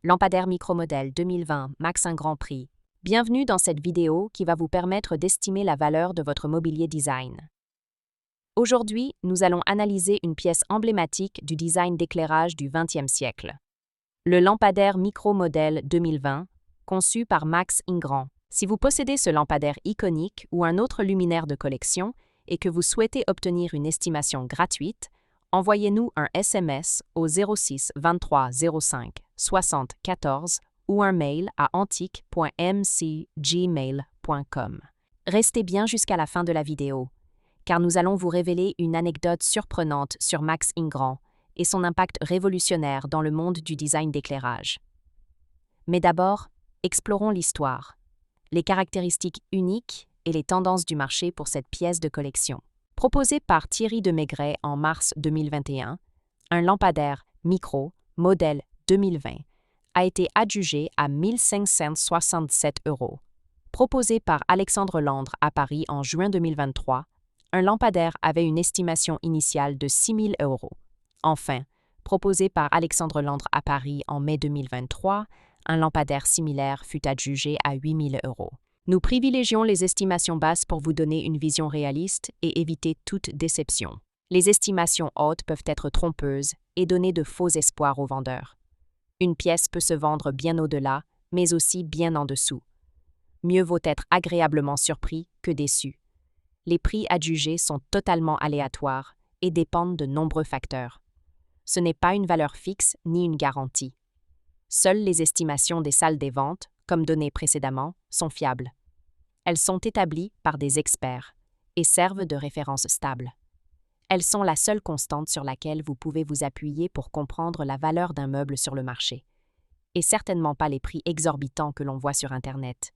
Lampadaire micromodèle 2020 Max un Grand Prix. Bienvenue dans cette vidéo qui va vous permettre d'estimer la valeur de votre mobilier design. Aujourd'hui, nous allons analyser une pièce emblématique du design d'éclairage du XXe siècle. Le lampadaire micromodèle 2020, conçu par Max Ingrand. Si vous possédez ce lampadaire iconique ou un autre luminaire de collection et que vous souhaitez obtenir une estimation gratuite, envoyez-nous un SMS au 06 23 05 60 14 ou un mail à antique.mcgmail.com. Restez bien jusqu'à la fin de la vidéo, car nous allons vous révéler une anecdote surprenante sur Max Ingrand et son impact révolutionnaire dans le monde du design d'éclairage. Mais d'abord, explorons l'histoire, les caractéristiques uniques et les tendances du marché pour cette pièce de collection. Proposé par Thierry de Maigret en mars 2021, un lampadaire micro, modèle 2020, a été adjugé à 1 567 €. Proposé par Alexandre Landre à Paris en juin 2023, un lampadaire avait une estimation initiale de 6 000 €. Enfin, proposé par Alexandre Landre à Paris en mai 2023, un lampadaire similaire fut adjugé à 8 000 €. Nous privilégions les estimations basses pour vous donner une vision réaliste et éviter toute déception. Les estimations hautes peuvent être trompeuses et donner de faux espoirs aux vendeurs. Une pièce peut se vendre bien au-delà, mais aussi bien en dessous. Mieux vaut être agréablement surpris que déçu. Les prix adjugés sont totalement aléatoires et dépendent de nombreux facteurs. Ce n'est pas une valeur fixe ni une garantie. Seules les estimations des salles des ventes, comme données précédemment, sont fiables. Elles sont établies par des experts et servent de référence stable. Elles sont la seule constante sur laquelle vous pouvez vous appuyer pour comprendre la valeur d'un meuble sur le marché, et certainement pas les prix exorbitants que l'on voit sur Internet,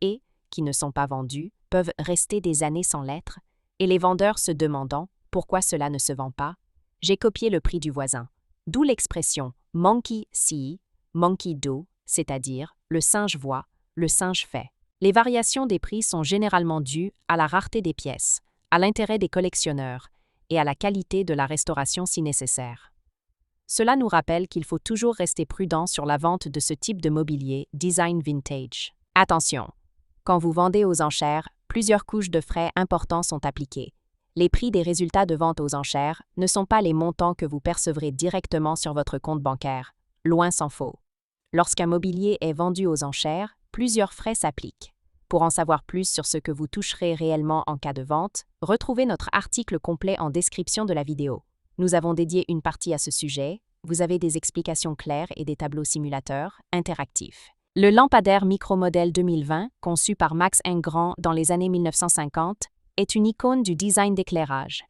et, qui ne sont pas vendus, peuvent rester des années sans l'être, et les vendeurs se demandant pourquoi cela ne se vend pas. J'ai copié le prix du voisin, d'où l'expression « monkey see, monkey do », c'est-à-dire « le singe voit, le singe fait ». Les variations des prix sont généralement dues à la rareté des pièces, à l'intérêt des collectionneurs et à la qualité de la restauration si nécessaire. Cela nous rappelle qu'il faut toujours rester prudent sur la vente de ce type de mobilier design vintage. Attention! Quand vous vendez aux enchères, plusieurs couches de frais importants sont appliquées. Les prix des résultats de vente aux enchères ne sont pas les montants que vous percevrez directement sur votre compte bancaire, loin s'en faut. Lorsqu'un mobilier est vendu aux enchères, plusieurs frais s'appliquent. Pour en savoir plus sur ce que vous toucherez réellement en cas de vente, retrouvez notre article complet en description de la vidéo. Nous avons dédié une partie à ce sujet. Vous avez des explications claires et des tableaux simulateurs interactifs. Le lampadaire micromodèle 2020, conçu par Max Ingrand dans les années 1950, est une icône du design d'éclairage.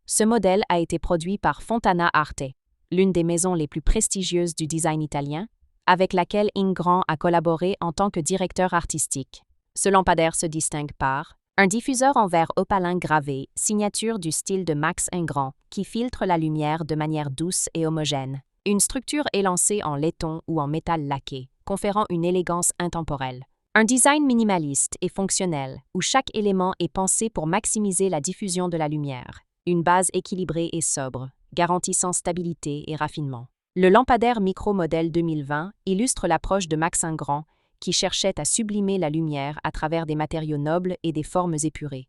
Ce modèle a été produit par Fontana Arte, l'une des maisons les plus prestigieuses du design italien, avec laquelle Ingrand a collaboré en tant que directeur artistique. Ce lampadaire se distingue par un diffuseur en verre opalin gravé, signature du style de Max Ingrand, qui filtre la lumière de manière douce et homogène, une structure élancée en laiton ou en métal laqué, conférant une élégance intemporelle, un design minimaliste et fonctionnel, où chaque élément est pensé pour maximiser la diffusion de la lumière, une base équilibrée et sobre, garantissant stabilité et raffinement. Le lampadaire micro-modèle 2020 illustre l'approche de Max Ingrand qui cherchait à sublimer la lumière à travers des matériaux nobles et des formes épurées.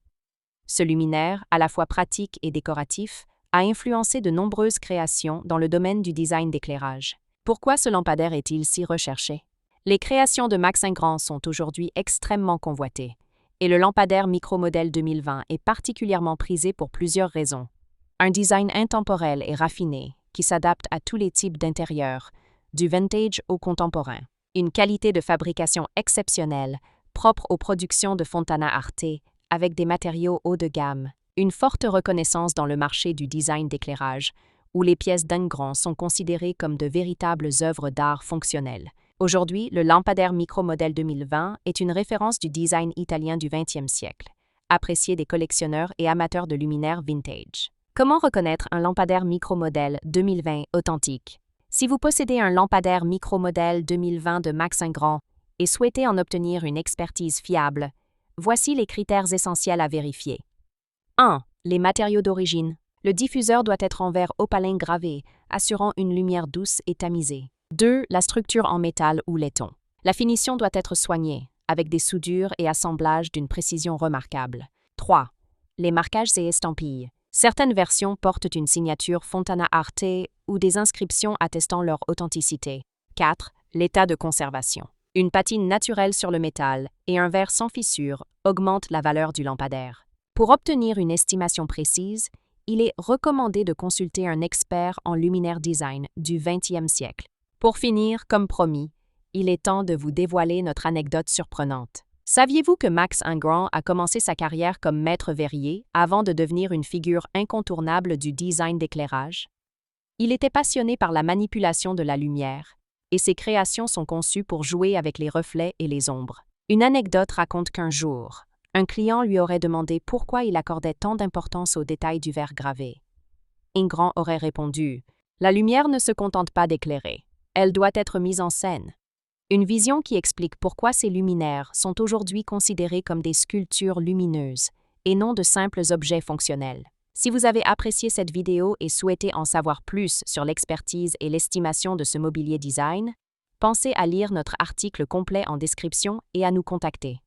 Ce luminaire, à la fois pratique et décoratif, a influencé de nombreuses créations dans le domaine du design d'éclairage. Pourquoi ce lampadaire est-il si recherché? Les créations de Max Ingrand sont aujourd'hui extrêmement convoitées, et le lampadaire micro-modèle 2020 est particulièrement prisé pour plusieurs raisons. Un design intemporel et raffiné, qui s'adapte à tous les types d'intérieurs, du vintage au contemporain. Une qualité de fabrication exceptionnelle, propre aux productions de Fontana Arte, avec des matériaux haut de gamme. Une forte reconnaissance dans le marché du design d'éclairage, où les pièces d'Ingrand sont considérées comme de véritables œuvres d'art fonctionnelles. Aujourd'hui, le lampadaire micromodèle 2020 est une référence du design italien du XXe siècle, apprécié des collectionneurs et amateurs de luminaires vintage. Comment reconnaître un lampadaire micromodèle 2020 authentique? Si vous possédez un lampadaire micromodèle 2020 de Max Ingrand et souhaitez en obtenir une expertise fiable, voici les critères essentiels à vérifier. 1. Les matériaux d'origine. Le diffuseur doit être en verre opalin gravé, assurant une lumière douce et tamisée. 2. La structure en métal ou laiton. La finition doit être soignée, avec des soudures et assemblages d'une précision remarquable. 3. Les marquages et estampilles. Certaines versions portent une signature Fontana Arte ou des inscriptions attestant leur authenticité. 4. L'état de conservation. Une patine naturelle sur le métal et un verre sans fissure augmentent la valeur du lampadaire. Pour obtenir une estimation précise, il est recommandé de consulter un expert en luminaire design du 20e siècle. Pour finir, comme promis, il est temps de vous dévoiler notre anecdote surprenante. Saviez-vous que Max Ingrand a commencé sa carrière comme maître verrier avant de devenir une figure incontournable du design d'éclairage? Il était passionné par la manipulation de la lumière, et ses créations sont conçues pour jouer avec les reflets et les ombres. Une anecdote raconte qu'un jour, un client lui aurait demandé pourquoi il accordait tant d'importance aux détails du verre gravé. Ingrand aurait répondu « La lumière ne se contente pas d'éclairer, elle doit être mise en scène ». Une vision qui explique pourquoi ces luminaires sont aujourd'hui considérés comme des sculptures lumineuses et non de simples objets fonctionnels. Si vous avez apprécié cette vidéo et souhaitez en savoir plus sur l'expertise et l'estimation de ce mobilier design, pensez à lire notre article complet en description et à nous contacter.